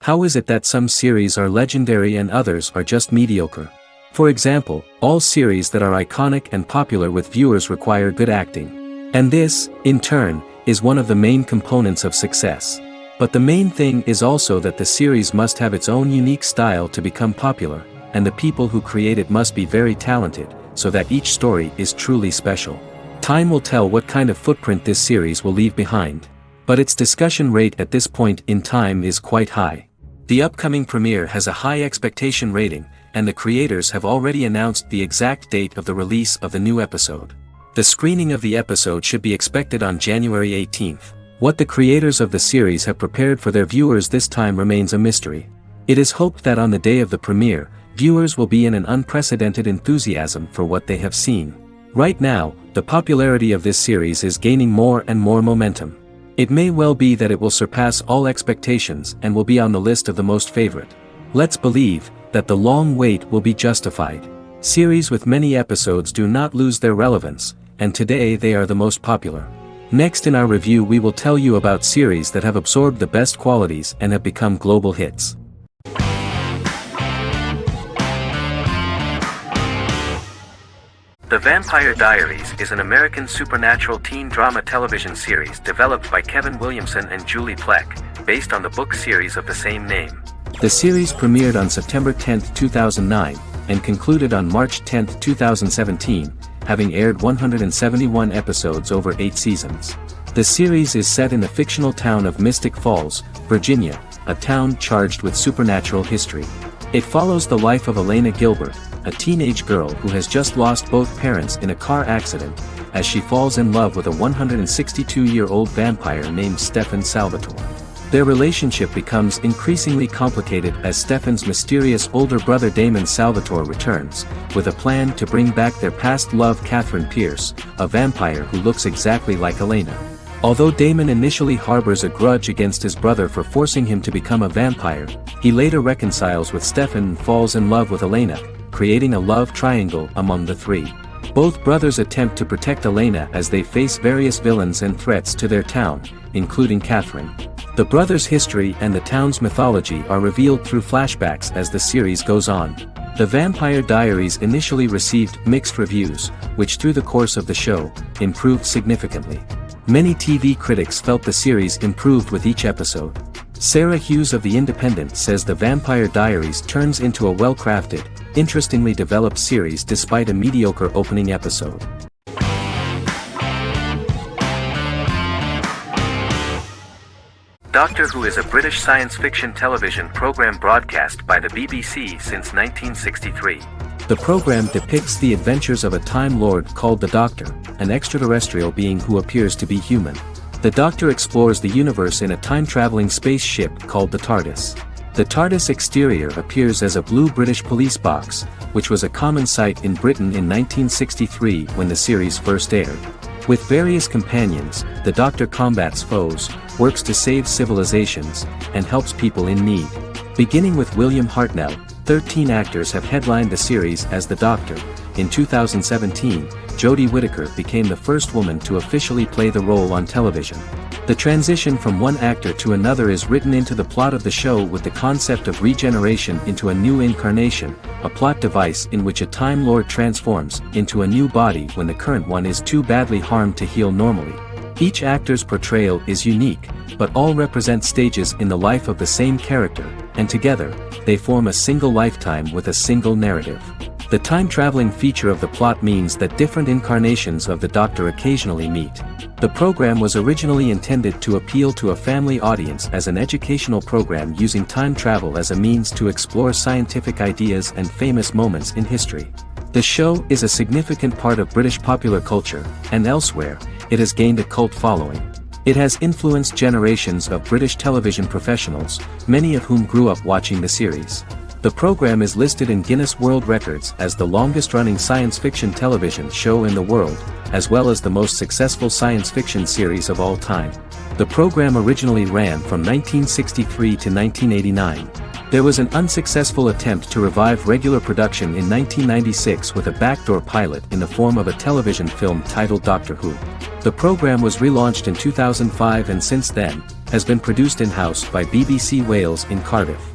How is it that some series are legendary and others are just mediocre? For example, all series that are iconic and popular with viewers require good acting. And this, in turn, is one of the main components of success. But the main thing is also that the series must have its own unique style to become popular, and the people who create it must be very talented, so that each story is truly special. Time will tell what kind of footprint this series will leave behind. But its discussion rate at this point in time is quite high. The upcoming premiere has a high expectation rating, and the creators have already announced the exact date of the release of the new episode. The screening of the episode should be expected on January 18th. What the creators of the series have prepared for their viewers this time remains a mystery. It is hoped that on the day of the premiere, viewers will be in an unprecedented enthusiasm for what they have seen. Right now, the popularity of this series is gaining more and more momentum. It may well be that it will surpass all expectations and will be on the list of the most favorite. Let's believe that the long wait will be justified. Series with many episodes do not lose their relevance, and today they are the most popular. Next in our review we will tell you about series that have absorbed the best qualities and have become global hits. The Vampire Diaries is an American supernatural teen drama television series developed by Kevin Williamson and Julie Plec, based on the book series of the same name. The series premiered on September 10, 2009, and concluded on March 10, 2017, having aired 171 episodes over 8 seasons. The series is set in the fictional town of Mystic Falls, Virginia, a town charged with supernatural history. It follows the life of Elena Gilbert, a teenage girl who has just lost both parents in a car accident, as she falls in love with a 162-year-old vampire named Stefan Salvatore. Their relationship becomes increasingly complicated as Stefan's mysterious older brother Damon Salvatore returns, with a plan to bring back their past love Catherine Pierce, a vampire who looks exactly like Elena. Although Damon initially harbors a grudge against his brother for forcing him to become a vampire, he later reconciles with Stefan and falls in love with Elena, creating a love triangle among the three. Both brothers attempt to protect Elena as they face various villains and threats to their town, including Catherine. The brothers' history and the town's mythology are revealed through flashbacks as the series goes on. The Vampire Diaries initially received mixed reviews, which through the course of the show, improved significantly. Many TV critics felt the series improved with each episode. Sarah Hughes of The Independent says The Vampire Diaries turns into a well-crafted, interestingly developed series despite a mediocre opening episode. Doctor Who is a British science fiction television program broadcast by the BBC since 1963. The program depicts the adventures of a Time Lord called the Doctor, an extraterrestrial being who appears to be human. The Doctor explores the universe in a time-traveling spaceship called the TARDIS. The TARDIS exterior appears as a blue British police box, which was a common sight in Britain in 1963 when the series first aired. With various companions, the Doctor combats foes, works to save civilizations, and helps people in need. Beginning with William Hartnell, 13 actors have headlined the series as the Doctor. In 2017, Jodie Whittaker became the first woman to officially play the role on television. The transition from one actor to another is written into the plot of the show with the concept of regeneration into a new incarnation, a plot device in which a Time Lord transforms into a new body when the current one is too badly harmed to heal normally. Each actor's portrayal is unique, but all represent stages in the life of the same character, and together, they form a single lifetime with a single narrative. The time-traveling feature of the plot means that different incarnations of the Doctor occasionally meet. The program was originally intended to appeal to a family audience as an educational program using time travel as a means to explore scientific ideas and famous moments in history. The show is a significant part of British popular culture, and elsewhere, it has gained a cult following. It has influenced generations of British television professionals, many of whom grew up watching the series. The program is listed in Guinness World Records as the longest-running science fiction television show in the world, as well as the most successful science fiction series of all time. The program originally ran from 1963 to 1989. There was an unsuccessful attempt to revive regular production in 1996 with a backdoor pilot in the form of a television film titled Doctor Who. The program was relaunched in 2005 and since then, has been produced in-house by BBC Wales in Cardiff.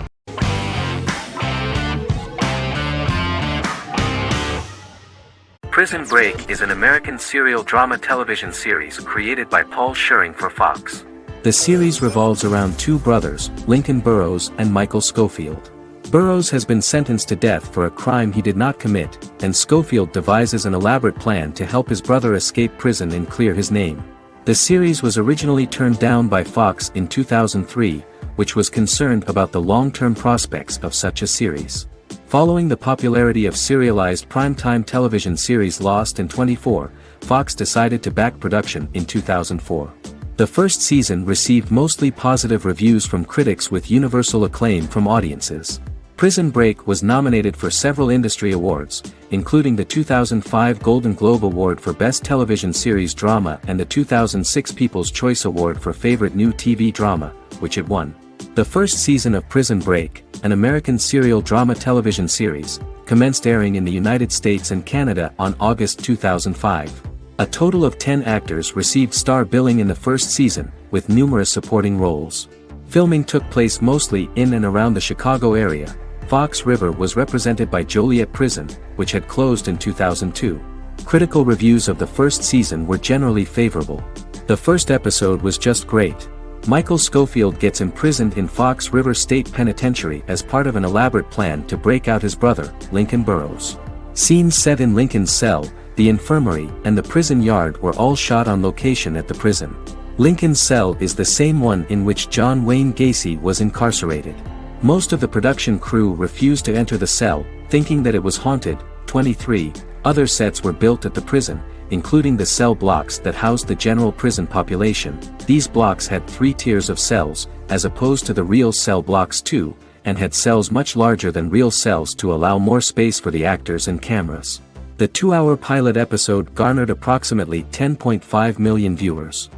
Prison Break is an American serial drama television series created by Paul Scheuring for Fox. The series revolves around two brothers, Lincoln Burrows and Michael Scofield. Burrows has been sentenced to death for a crime he did not commit, and Scofield devises an elaborate plan to help his brother escape prison and clear his name. The series was originally turned down by Fox in 2003, which was concerned about the long-term prospects of such a series. Following the popularity of serialized primetime television series Lost and 24, Fox decided to back production in 2004. The first season received mostly positive reviews from critics with universal acclaim from audiences. Prison Break was nominated for several industry awards, including the 2005 Golden Globe Award for Best Television Series Drama and the 2006 People's Choice Award for Favorite New TV Drama, which it won. The first season of Prison Break, an American serial drama television series, commenced airing in the United States and Canada on August 2005. A total of 10 actors received star billing in the first season, with numerous supporting roles. Filming took place mostly in and around the Chicago area. Fox River was represented by Joliet Prison, which had closed in 2002. Critical reviews of the first season were generally favorable. The first episode was just great. Michael Scofield gets imprisoned in Fox River State Penitentiary as part of an elaborate plan to break out his brother, Lincoln Burrows. Scenes set in Lincoln's cell, the infirmary, and the prison yard were all shot on location at the prison. Lincoln's cell is the same one in which John Wayne Gacy was incarcerated. Most of the production crew refused to enter the cell, thinking that it was haunted. 23 other sets were built at the prison, including the cell blocks that housed the general prison population. These blocks had 3 tiers of cells, as opposed to the real cell blocks 2, and had cells much larger than real cells to allow more space for the actors and cameras. The 2-hour pilot episode garnered approximately 10.5 million viewers.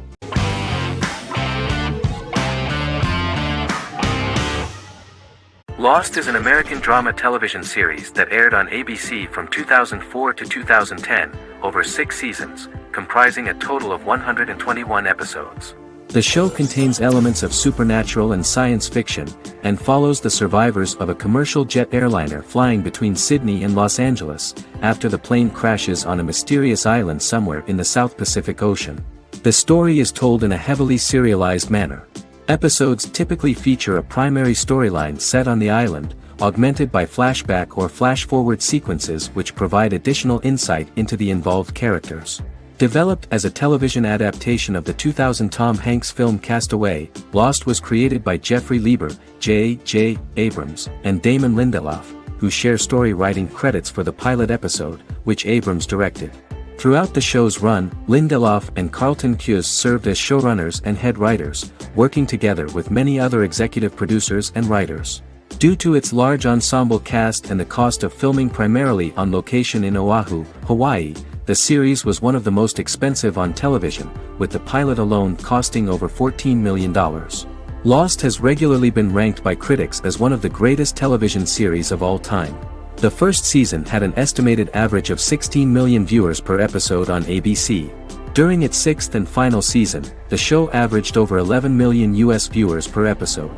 Lost is an American drama television series that aired on ABC from 2004 to 2010, over 6 seasons, comprising a total of 121 episodes. The show contains elements of supernatural and science fiction, and follows the survivors of a commercial jet airliner flying between Sydney and Los Angeles, after the plane crashes on a mysterious island somewhere in the South Pacific Ocean. The story is told in a heavily serialized manner. Episodes typically feature a primary storyline set on the island, augmented by flashback or flash-forward sequences which provide additional insight into the involved characters. Developed as a television adaptation of the 2000 Tom Hanks film Castaway, Lost was created by Jeffrey Lieber, J.J. Abrams, and Damon Lindelof, who share story writing credits for the pilot episode, which Abrams directed. Throughout the show's run, Lindelof and Carlton Cuse served as showrunners and head writers, working together with many other executive producers and writers. Due to its large ensemble cast and the cost of filming primarily on location in Oahu, Hawaii, the series was one of the most expensive on television, with the pilot alone costing over $14 million. Lost has regularly been ranked by critics as one of the greatest television series of all time. The first season had an estimated average of 16 million viewers per episode on ABC. During its 6th and final season, the show averaged over 11 million US viewers per episode.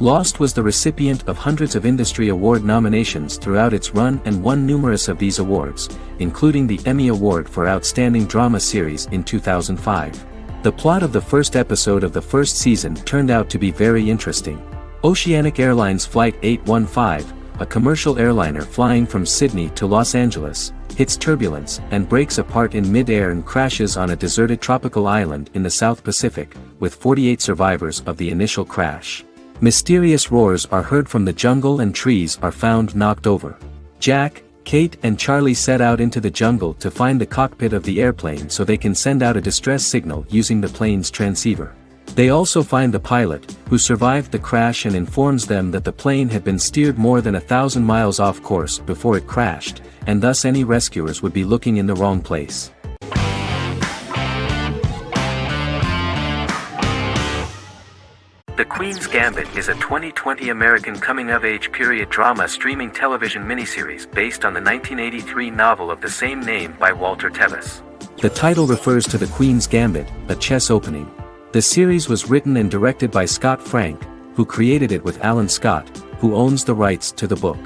Lost was the recipient of hundreds of industry award nominations throughout its run and won numerous of these awards, including the Emmy Award for Outstanding Drama Series in 2005. The plot of the first episode of the first season turned out to be very interesting. Oceanic Airlines Flight 815, a commercial airliner flying from Sydney to Los Angeles, hits turbulence and breaks apart in mid-air and crashes on a deserted tropical island in the South Pacific, with 48 survivors of the initial crash. Mysterious roars are heard from the jungle and trees are found knocked over. Jack, Kate and Charlie set out into the jungle to find the cockpit of the airplane so they can send out a distress signal using the plane's transceiver. They also find the pilot, who survived the crash, and informs them that the plane had been steered more than 1,000 miles off course before it crashed, and thus any rescuers would be looking in the wrong place. The Queen's Gambit is a 2020 American coming-of-age period drama streaming television miniseries based on the 1983 novel of the same name by Walter Tevis. The title refers to the Queen's Gambit, a chess opening. The series was written and directed by Scott Frank, who created it with Alan Scott, who owns the rights to the book.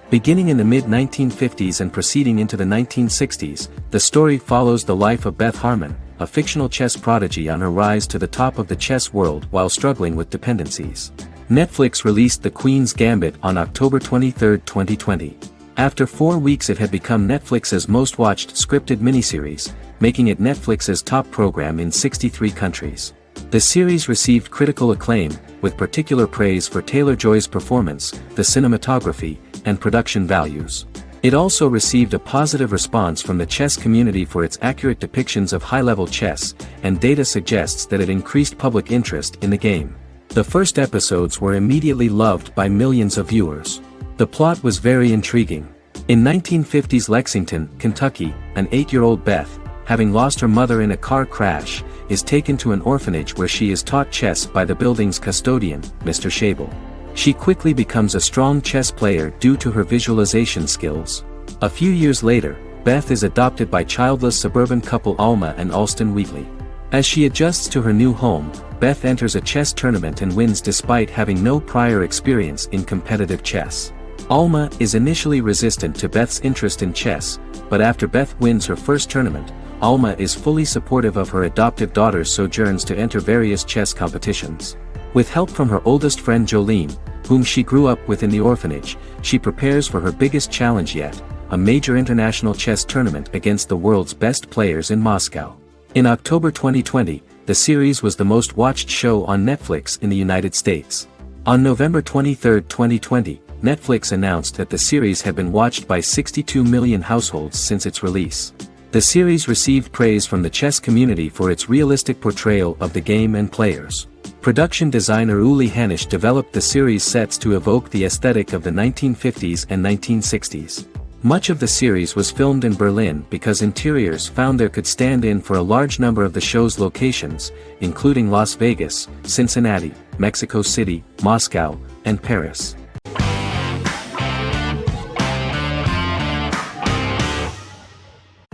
Beginning in the mid-1950s and proceeding into the 1960s, the story follows the life of Beth Harmon, a fictional chess prodigy on her rise to the top of the chess world while struggling with dependencies. Netflix released The Queen's Gambit on October 23, 2020. After 4 weeks it had become Netflix's most watched scripted miniseries, making it Netflix's top program in 63 countries. The series received critical acclaim, with particular praise for Taylor-Joy's performance, the cinematography, and production values. It also received a positive response from the chess community for its accurate depictions of high-level chess, and data suggests that it increased public interest in the game. The first episodes were immediately loved by millions of viewers. The plot was very intriguing. In 1950s Lexington, Kentucky, an 8-year-old Beth, having lost her mother in a car crash, is taken to an orphanage where she is taught chess by the building's custodian, Mr. Schabel. She quickly becomes a strong chess player due to her visualization skills. A few years later, Beth is adopted by childless suburban couple Alma and Alston Wheatley. As she adjusts to her new home, Beth enters a chess tournament and wins despite having no prior experience in competitive chess. Alma is initially resistant to Beth's interest in chess, but after Beth wins her first tournament, Alma is fully supportive of her adoptive daughter's sojourns to enter various chess competitions. With help from her oldest friend Jolene, whom she grew up with in the orphanage, she prepares for her biggest challenge yet, a major international chess tournament against the world's best players in Moscow. In October 2020, the series was the most watched show on Netflix in the United States. On November 23, 2020, Netflix announced that the series had been watched by 62 million households since its release. The series received praise from the chess community for its realistic portrayal of the game and players. Production designer Uli Hanisch developed the series' sets to evoke the aesthetic of the 1950s and 1960s. Much of the series was filmed in Berlin because interiors found there could stand in for a large number of the show's locations, including Las Vegas, Cincinnati, Mexico City, Moscow, and Paris.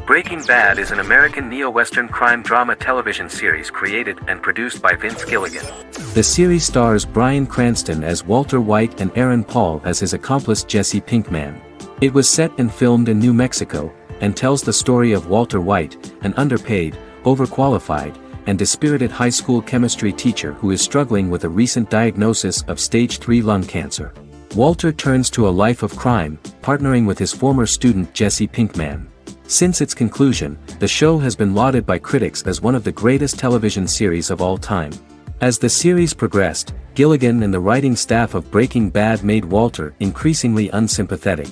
Breaking Bad is an American neo-Western crime drama television series created and produced by Vince Gilligan. The series stars Bryan Cranston as Walter White and Aaron Paul as his accomplice Jesse Pinkman. It was set and filmed in New Mexico, and tells the story of Walter White, an underpaid, overqualified, and dispirited high school chemistry teacher who is struggling with a recent diagnosis of stage 3 lung cancer. Walter turns to a life of crime, partnering with his former student Jesse Pinkman. Since its conclusion, the show has been lauded by critics as one of the greatest television series of all time. As the series progressed, Gilligan and the writing staff of Breaking Bad made Walter increasingly unsympathetic.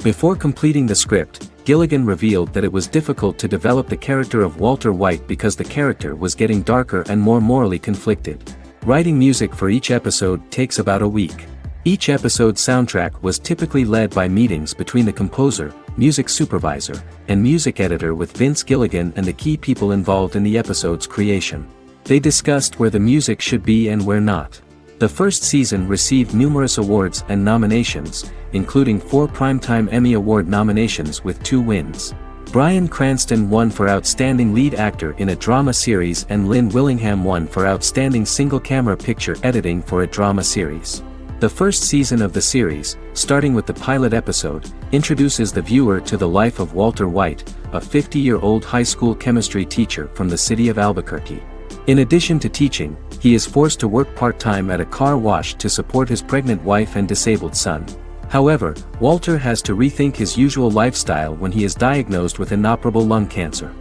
Before completing the script, Gilligan revealed that it was difficult to develop the character of Walter White because the character was getting darker and more morally conflicted. Writing music for each episode takes about a week. Each episode's soundtrack was typically led by meetings between the composer, music supervisor, and music editor with Vince Gilligan and the key people involved in the episode's creation. They discussed where the music should be and where not. The first season received numerous awards and nominations, including 4 Primetime Emmy Award nominations with 2 wins. Bryan Cranston won for Outstanding Lead Actor in a Drama Series and Lynn Willingham won for Outstanding Single-Camera Picture Editing for a Drama Series. The first season of the series, starting with the pilot episode, introduces the viewer to the life of Walter White, a 50-year-old high school chemistry teacher from the city of Albuquerque. In addition to teaching, he is forced to work part-time at a car wash to support his pregnant wife and disabled son. However, Walter has to rethink his usual lifestyle when he is diagnosed with inoperable lung cancer.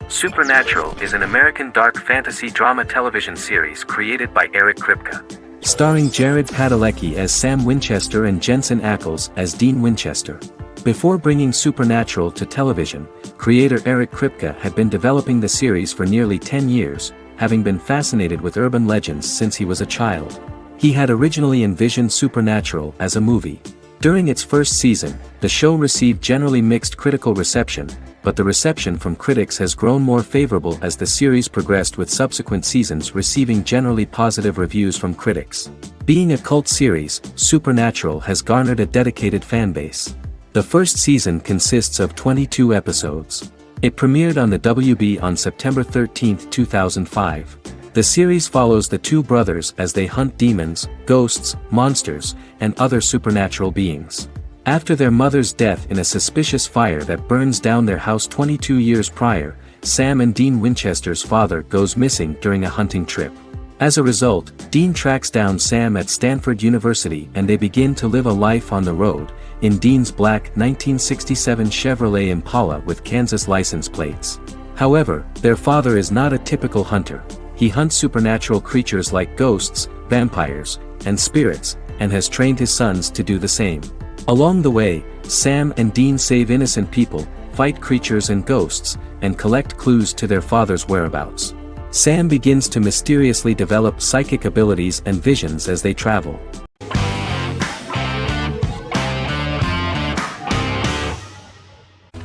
Supernatural is an American dark fantasy drama television series created by Eric Kripke. Starring Jared Padalecki as Sam Winchester and Jensen Ackles as Dean Winchester. Before bringing Supernatural to television, creator Eric Kripke had been developing the series for nearly 10 years, having been fascinated with urban legends since he was a child. He had originally envisioned Supernatural as a movie. During its first season, the show received generally mixed critical reception, but the reception from critics has grown more favorable as the series progressed, with subsequent seasons receiving generally positive reviews from critics. Being a cult series, Supernatural has garnered a dedicated fanbase. The first season consists of 22 episodes. It premiered on the WB on September 13, 2005. The series follows the two brothers as they hunt demons, ghosts, monsters, and other supernatural beings. After their mother's death in a suspicious fire that burns down their house 22 years prior, Sam and Dean Winchester's father goes missing during a hunting trip. As a result, Dean tracks down Sam at Stanford University and they begin to live a life on the road, in Dean's black 1967 Chevrolet Impala with Kansas license plates. However, their father is not a typical hunter. He hunts supernatural creatures like ghosts, vampires, and spirits, and has trained his sons to do the same. Along the way, Sam and Dean save innocent people, fight creatures and ghosts, and collect clues to their father's whereabouts. Sam begins to mysteriously develop psychic abilities and visions as they travel.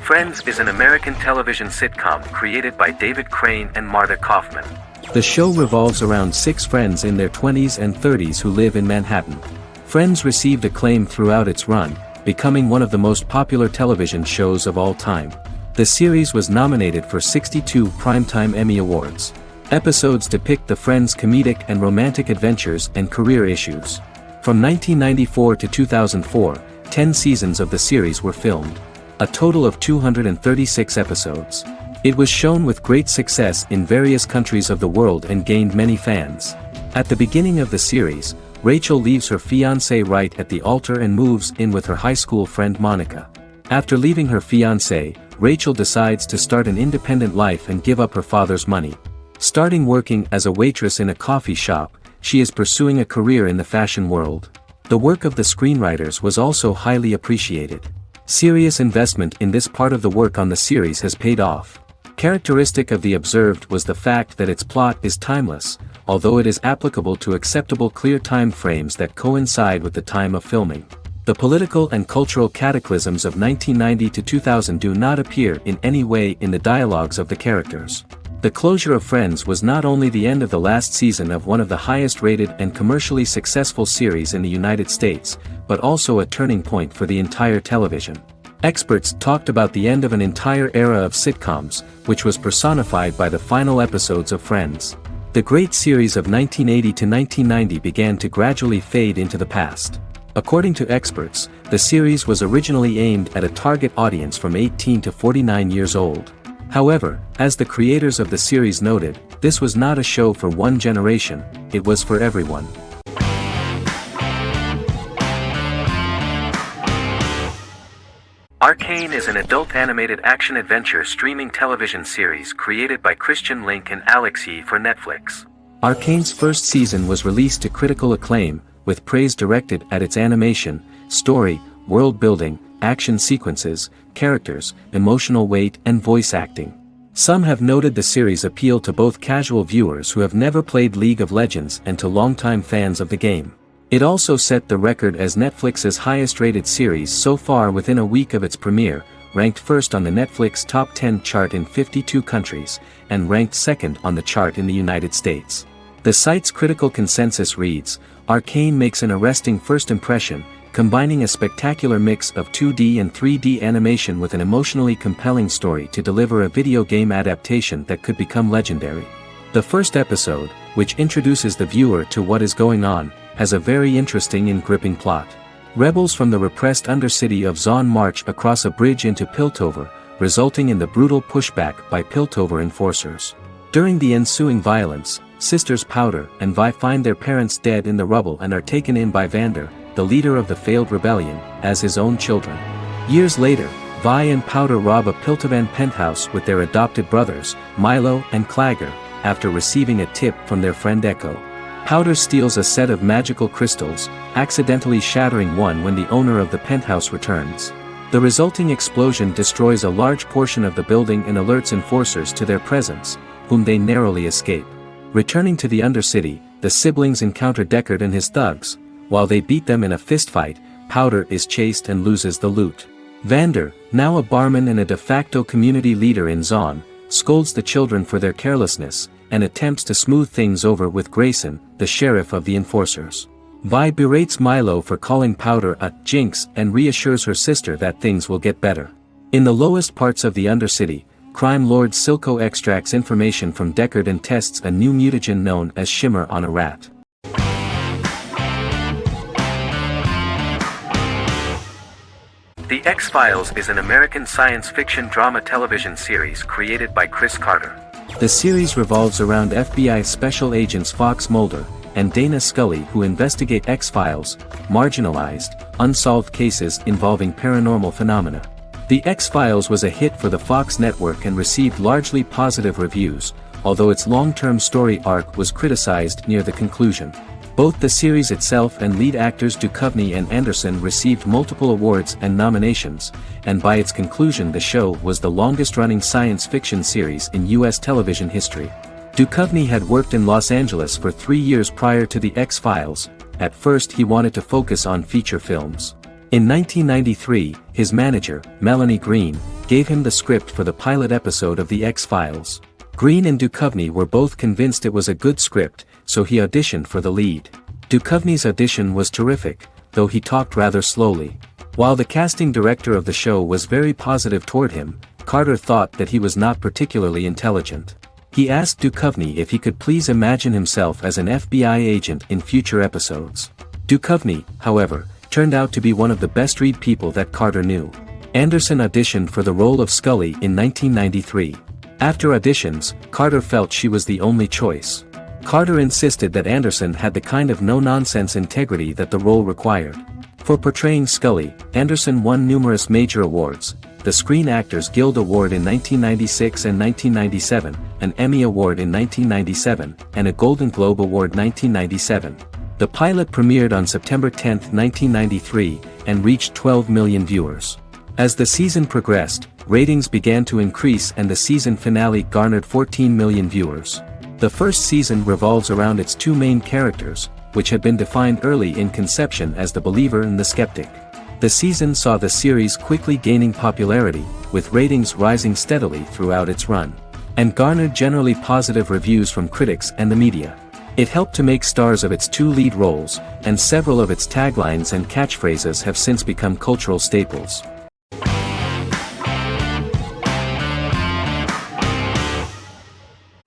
Friends is an American television sitcom created by David Crane and Marta Kaufman. The show revolves around 6 friends in their 20s and 30s who live in Manhattan. Friends received acclaim throughout its run, becoming one of the most popular television shows of all time. The series was nominated for 62 Primetime Emmy Awards. Episodes depict the friends' comedic and romantic adventures and career issues. From 1994 to 2004, 10 seasons of the series were filmed. A total of 236 episodes. It was shown with great success in various countries of the world and gained many fans. At the beginning of the series, Rachel leaves her fiancé right at the altar and moves in with her high school friend Monica. After leaving her fiancé, Rachel decides to start an independent life and give up her father's money. Starting working as a waitress in a coffee shop, she is pursuing a career in the fashion world. The work of the screenwriters was also highly appreciated. Serious investment in this part of the work on the series has paid off. Characteristic of The Observed was the fact that its plot is timeless, although it is applicable to acceptable clear time frames that coincide with the time of filming. The political and cultural cataclysms of 1990 to 2000 do not appear in any way in the dialogues of the characters. The closure of Friends was not only the end of the last season of one of the highest-rated and commercially successful series in the United States, but also a turning point for the entire television. Experts talked about the end of an entire era of sitcoms, which was personified by the final episodes of Friends. The great series of 1980 to 1990 began to gradually fade into the past. According to experts, the series was originally aimed at a target audience from 18 to 49 years old. However, as the creators of the series noted, this was not a show for one generation, it was for everyone. Arcane is an adult animated action-adventure streaming television series created by Christian Link and Alex Yee for Netflix. Arcane's first season was released to critical acclaim, with praise directed at its animation, story, world building, action sequences, characters, emotional weight and voice acting. Some have noted the series appeal to both casual viewers who have never played League of Legends and to longtime fans of the game. It also set the record as Netflix's highest-rated series so far within a week of its premiere, ranked first on the Netflix Top 10 chart in 52 countries, and ranked second on the chart in the United States. The site's critical consensus reads, "Arcane makes an arresting first impression, combining a spectacular mix of 2D and 3D animation with an emotionally compelling story to deliver a video game adaptation that could become legendary." The first episode, which introduces the viewer to what is going on, has a very interesting and gripping plot. Rebels from the repressed undercity of Zon march across a bridge into Piltover, resulting in the brutal pushback by Piltover enforcers. During the ensuing violence, sisters Powder and Vi find their parents dead in the rubble and are taken in by Vander, the leader of the failed rebellion, as his own children. Years later, Vi and Powder rob a Piltovan penthouse with their adopted brothers, Milo and Clagger, after receiving a tip from their friend Echo. Powder steals a set of magical crystals, accidentally shattering one when the owner of the penthouse returns. The resulting explosion destroys a large portion of the building and alerts enforcers to their presence, whom they narrowly escape. Returning to the Undercity, the siblings encounter Deckard and his thugs. While they beat them in a fistfight, Powder is chased and loses the loot. Vander, now a barman and a de facto community leader in Zon, scolds the children for their carelessness, and attempts to smooth things over with Grayson, the sheriff of the enforcers. Vi berates Milo for calling Powder a jinx and reassures her sister that things will get better. In the lowest parts of the Undercity, crime lord Silco extracts information from Deckard and tests a new mutagen known as Shimmer on a rat. The X-Files is an American science fiction drama television series created by Chris Carter. The series revolves around FBI special agents Fox Mulder and Dana Scully, who investigate X-Files, marginalized, unsolved cases involving paranormal phenomena. The X-Files was a hit for the Fox network and received largely positive reviews, although its long-term story arc was criticized near the conclusion. Both the series itself and lead actors Duchovny and Anderson received multiple awards and nominations, and by its conclusion the show was the longest-running science fiction series in U.S. television history. Duchovny had worked in Los Angeles for 3 years prior to The X-Files. At first he wanted to focus on feature films. In 1993, his manager, Melanie Green, gave him the script for the pilot episode of The X-Files. Green and Duchovny were both convinced it was a good script, so he auditioned for the lead. Duchovny's audition was terrific, though he talked rather slowly. While the casting director of the show was very positive toward him, Carter thought that he was not particularly intelligent. He asked Duchovny if he could please imagine himself as an FBI agent in future episodes. Duchovny, however, turned out to be one of the best-read people that Carter knew. Anderson auditioned for the role of Scully in 1993. After auditions, Carter felt she was the only choice. Carter insisted that Anderson had the kind of no-nonsense integrity that the role required. For portraying Scully, Anderson won numerous major awards, the Screen Actors Guild Award in 1996 and 1997, an Emmy Award in 1997, and a Golden Globe Award 1997. The pilot premiered on September 10, 1993, and reached 12 million viewers. As the season progressed, ratings began to increase and the season finale garnered 14 million viewers. The first season revolves around its two main characters, which had been defined early in conception as the believer and the skeptic. The season saw the series quickly gaining popularity, with ratings rising steadily throughout its run, and garnered generally positive reviews from critics and the media. It helped to make stars of its two lead roles, and several of its taglines and catchphrases have since become cultural staples.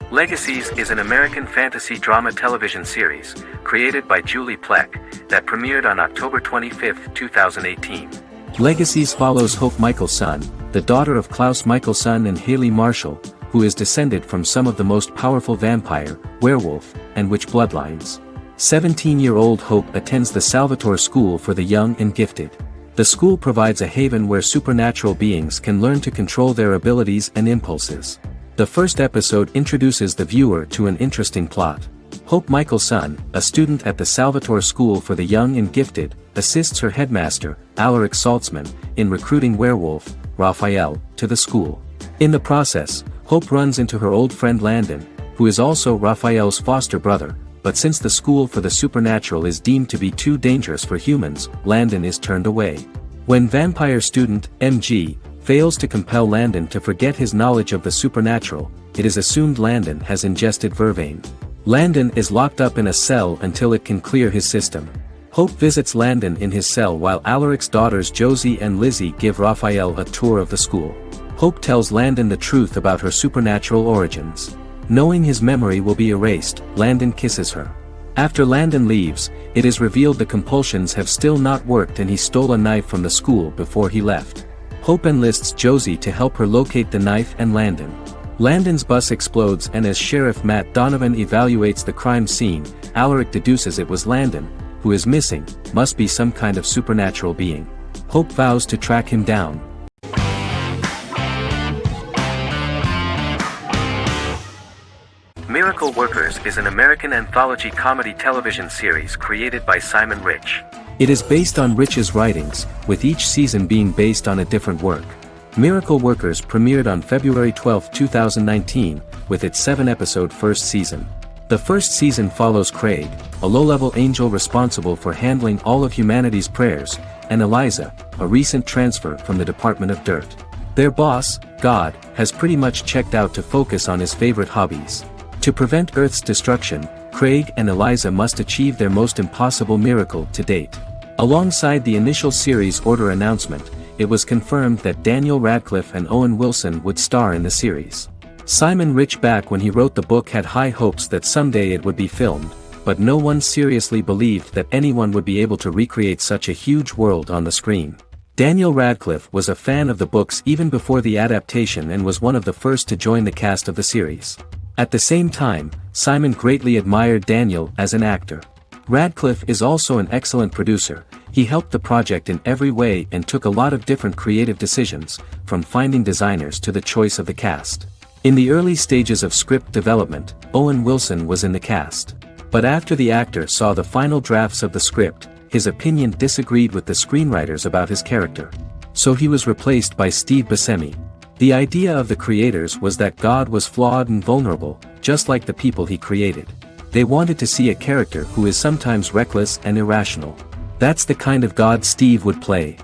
Legacies is an American fantasy drama television series, created by Julie Plec, that premiered on October 25, 2018. Legacies follows Hope Michelson, the daughter of Klaus Michelson and Haley Marshall, who is descended from some of the most powerful vampire, werewolf, and witch bloodlines. 17-year-old Hope attends the Salvatore School for the Young and Gifted. The school provides a haven where supernatural beings can learn to control their abilities and impulses. The first episode introduces the viewer to an interesting plot. Hope Michelson, a student at the Salvatore School for the Young and Gifted, assists her headmaster, Alaric Saltzman, in recruiting werewolf, Raphael, to the school. In the process, Hope runs into her old friend Landon, who is also Raphael's foster brother, but since the school for the supernatural is deemed to be too dangerous for humans, Landon is turned away. When vampire student, MG, fails to compel Landon to forget his knowledge of the supernatural, it is assumed Landon has ingested vervain. Landon is locked up in a cell until it can clear his system. Hope visits Landon in his cell while Alaric's daughters Josie and Lizzie give Raphael a tour of the school. Hope tells Landon the truth about her supernatural origins. Knowing his memory will be erased, Landon kisses her. After Landon leaves, it is revealed the compulsions have still not worked and he stole a knife from the school before he left. Hope enlists Josie to help her locate the knife and Landon. Landon's bus explodes and as Sheriff Matt Donovan evaluates the crime scene, Alaric deduces it was Landon, who is missing, must be some kind of supernatural being. Hope vows to track him down. Miracle Workers is an American anthology comedy television series created by Simon Rich. It is based on Rich's writings, with each season being based on a different work. Miracle Workers premiered on February 12, 2019, with its 7-episode first season. The first season follows Craig, a low-level angel responsible for handling all of humanity's prayers, and Eliza, a recent transfer from the Department of Dirt. Their boss, God, has pretty much checked out to focus on his favorite hobbies. To prevent Earth's destruction, Craig and Eliza must achieve their most impossible miracle to date. Alongside the initial series order announcement, it was confirmed that Daniel Radcliffe and Owen Wilson would star in the series. Simon Rich, back when he wrote the book, had high hopes that someday it would be filmed, but no one seriously believed that anyone would be able to recreate such a huge world on the screen. Daniel Radcliffe was a fan of the books even before the adaptation and was one of the first to join the cast of the series. At the same time, Simon greatly admired Daniel as an actor. Radcliffe is also an excellent producer. He helped the project in every way and took a lot of different creative decisions, from finding designers to the choice of the cast. In the early stages of script development, Owen Wilson was in the cast. But after the actor saw the final drafts of the script, his opinion disagreed with the screenwriters about his character. So he was replaced by Steve Buscemi. The idea of the creators was that God was flawed and vulnerable, just like the people he created. They wanted to see a character who is sometimes reckless and irrational. That's the kind of God Steve would play.